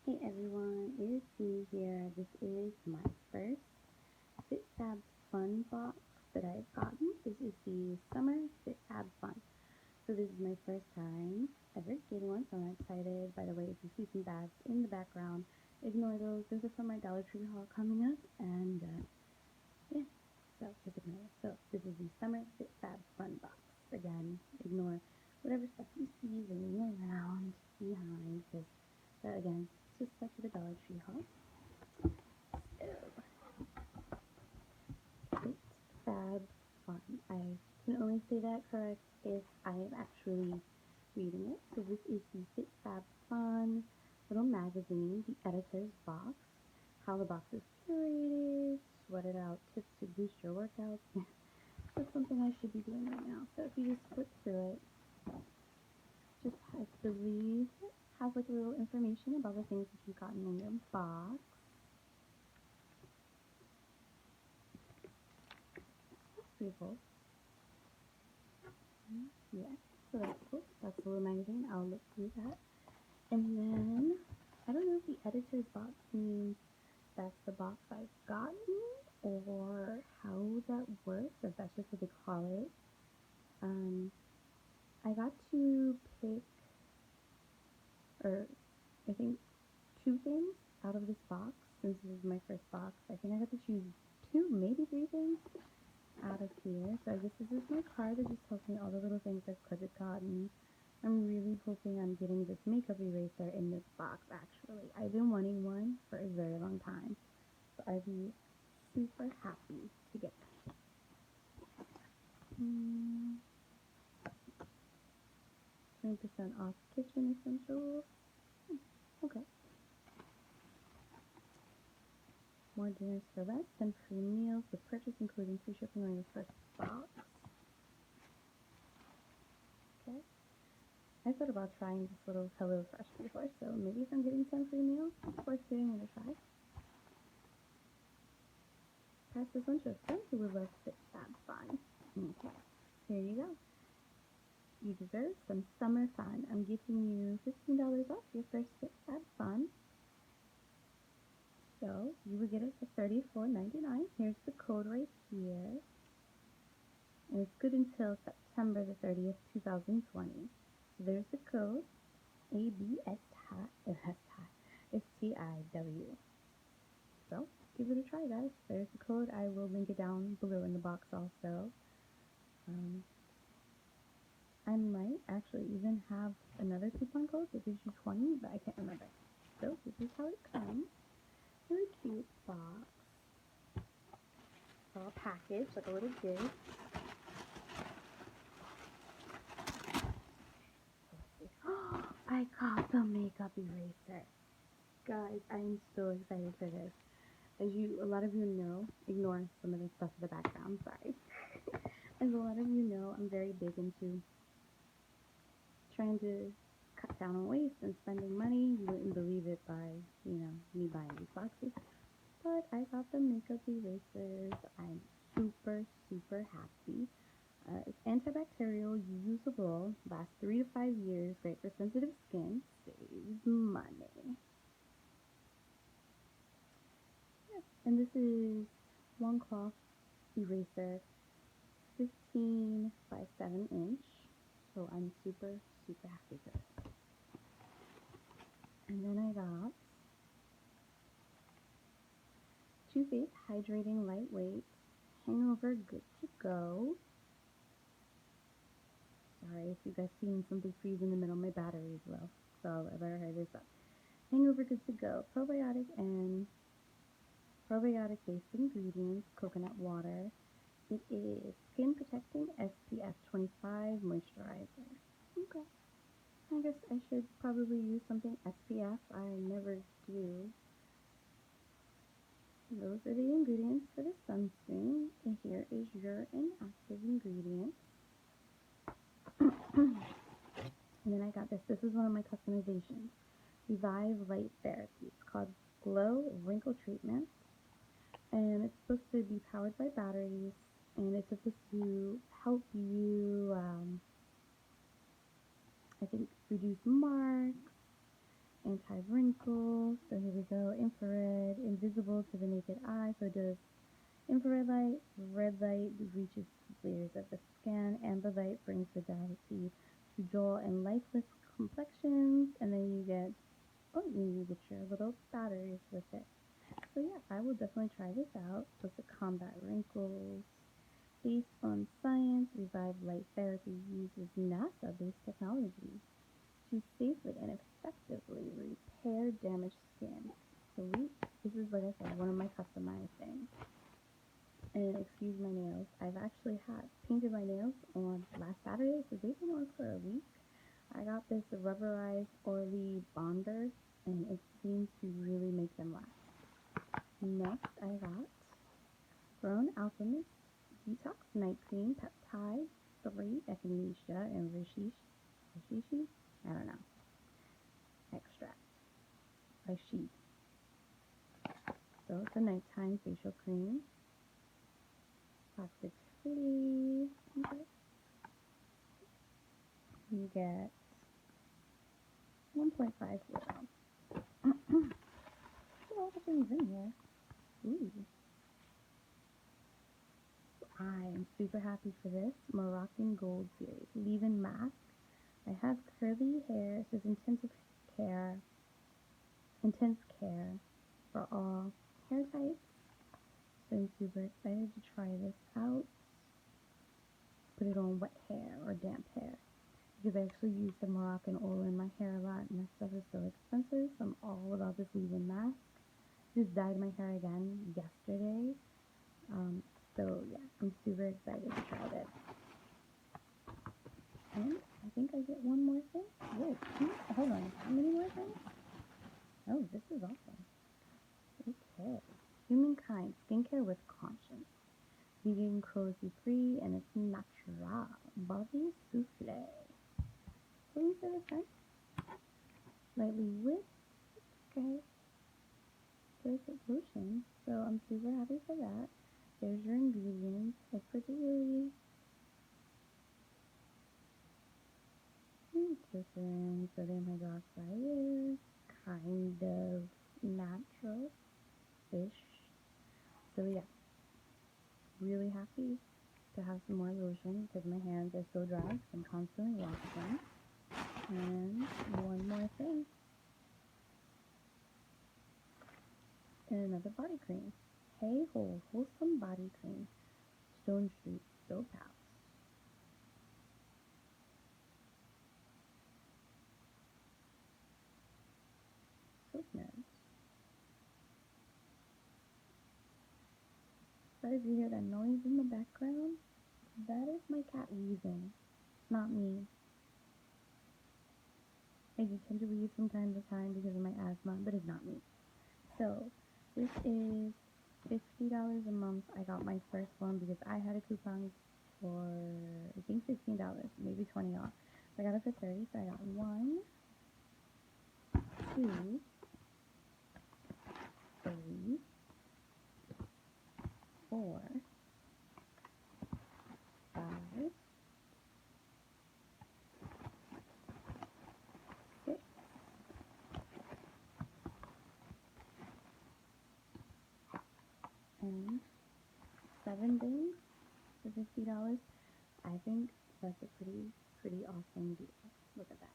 Hey everyone, it's me here. This is my first fitfun box that I've gotten. This is the Summer fitfun. So this is my first time ever getting one, so I'm excited. By the way, if you see some bags in the background, ignore those. Those are from my Dollar Tree haul coming up, and yeah, so just ignore it. So this is the Summer fitfun box. Again, ignore whatever stuff you see laying around behind, because again, it's just such a Dollar Tree haul. Fit Fab Fun. I can only say that correct if I am actually reading it. So this is the Fit Fab Fun little magazine, the editor's box, how the box is curated, sweated out tips to boost your workouts. That's something I should be doing right now. So if you just flip through it, just I believe it has like a little information about the things that you've gotten in your box. That's pretty cool. Yeah, so that's cool. That's a little magazine. I'll look through that. And then, I don't know if the editor's box means that's the box I've gotten or how that works, if that's just what they call it. I got to pick, or I think, two things out of this box since this is my first box. I think I got to choose two, maybe three things out of here. So I guess this is my card that just tells me all the little things I could have gotten. I'm really hoping I'm getting this makeup eraser in this box, actually. I've been wanting one for a very long time. So I'd be super happy to get that. 20% off kitchen essentials. Okay. More dinners for less, 10 free meals with purchase, including free shipping on your first box. Okay. I thought about trying this little Hello Fresh before, so maybe if I'm getting 10 free meals, it's worth giving it a try. Pass this on to a friend who would love Fit Fab Fun. Okay, here you go. You deserve some summer fun. I'm giving you $15 off your first Fit Fab Fun. So you would get it for $34.99. Here's the code right here. And it's good until September the 30th, 2020. So there's the code ABSTIW. So give it a try, guys. There's the code. I will link it down below in the box also. I might actually even have another coupon code that gives you 20, but I can't remember. So this is how it comes. Really cute box. It's all packaged like a little gift. I got the makeup eraser. Guys, I'm so excited for this. As a lot of you know, ignore some of the stuff in the background, sorry. As a lot of you know, I'm very big into trying to cut down on waste and spending money. You wouldn't believe it by, me buying these boxes. But I got the makeup erasers. I'm super, super happy. It's antibacterial, reusable, lasts 3 to 5 years, great for sensitive skin, saves money. Yeah. And this is one cloth eraser, 15 by 7 inch. So I'm super, super happy for this. And then I got Too Faced Hydrating Lightweight Hangover Good to Go. Sorry if you guys seen something freeze in the middle, my battery is low, so I better hurry this up. Hangover Good to Go. Probiotic-based ingredients, coconut water. It is skin protecting SPF 25 moisturizer. Okay. I guess I should probably use something SPF. I never do. Those are the ingredients for the sunscreen. And here is your inactive ingredient. And then I got this. This is one of my customizations. Revive Light Therapy. It's called Glow Wrinkle Treatment. And it's supposed to be powered by batteries. And it's supposed to help you, I think, reduce marks anti-wrinkle. So here we go. Infrared, invisible to the naked eye. So it does infrared light, red light reaches layers of the skin, amber light brings vitality to dull and lifeless complexions, and then you get your little batteries with it. So yeah, I will definitely try this out. So to combat wrinkles, based on science, Revive Light Therapy uses NASA-based technology to safely and effectively repair damaged skin. So this is, like I said, one of my customized things. And excuse my nails. I've actually had painted my nails on last Saturday, so they've been on for a week. I got this rubberized oily bonder, and it seems to really make them last. Next, I got Grown Alchemist Detox Night Cream Peptide 3 Echinacea and Rishishi? I don't know. Extract by She. So it's a nighttime facial cream. Toxic free. Okay. You get 1.5 grams. All the things in here. Ooh. I am super happy for this Moroccan Gold series leave-in mask. I have curly hair. It says intense care for all hair types. So I'm super excited to try this out. Put it on wet hair or damp hair. Because I actually use the Moroccan oil in my hair a lot, and that stuff is so expensive. So I'm all about this leave-in mask. Just dyed my hair again yesterday. So yeah, I'm super excited to try this. And I think I get one more thing. Whoa, hold on. How many more things? Oh, this is awesome. Okay. Humankind skincare with conscience. Vegan, cruelty-free, and it's natural. Body souffle. What do you say this time? Lightly whipped. Okay. Delicate lotion. So I'm super happy for that. There's your ingredients. It's particularly glycerin, sodium hydroxide is kind of natural-ish. So yeah, really happy to have some more lotion because my hands are so dry because I'm constantly washing. And one more thing. And another body cream. Hey Ho Wholesome Body Cream. Stone Street Soap House. Soap notes. Sorry if you hear that noise in the background. That is my cat wheezing. It's not me. I do tend to wheeze from time to time because of my asthma, but it's not me. So, this is $50 a month. I got my first one because I had a coupon for, I think $15, maybe 20 off. So I got it for 30, so I got 1, 2, 3, 4, 5, 6, and 7 days for $50. I think that's a pretty awesome deal. Look at that.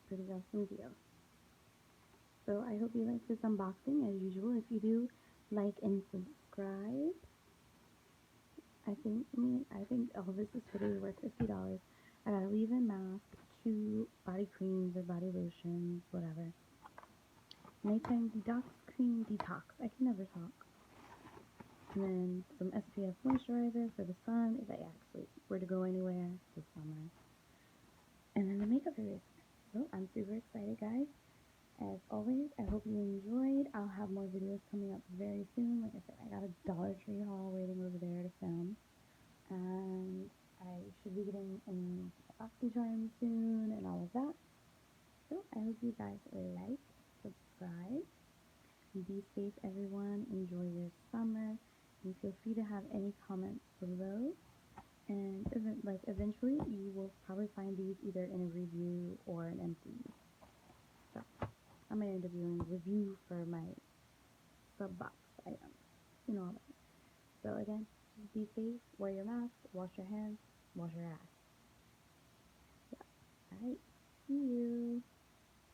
Pretty awesome deal. So I hope you like this unboxing as usual. If you do, like and subscribe. I think all this is totally worth $50. I got a leave-in mask, 2 body creams or body lotions, whatever. Nighttime detox cream detox. I can never talk. And then some SPF moisturizer for the sun if I actually were to go anywhere this summer. And then the makeup eraser. So I'm super excited, guys. As always, I hope you enjoyed. I'll have more videos coming up very soon. Like I said, I got a Dollar Tree haul waiting over there to film. And I should be getting an Oxycharm soon and all of that. So I hope you guys like, subscribe, be safe everyone, enjoy your summer, and feel free to have any comments below. And eventually you will probably find these either in a review or an empty. So I'm gonna end up doing a review for my sub box items. You know all that. So again, just be safe, wear your mask, wash your hands, wash your ass. Yeah. Alright. See you.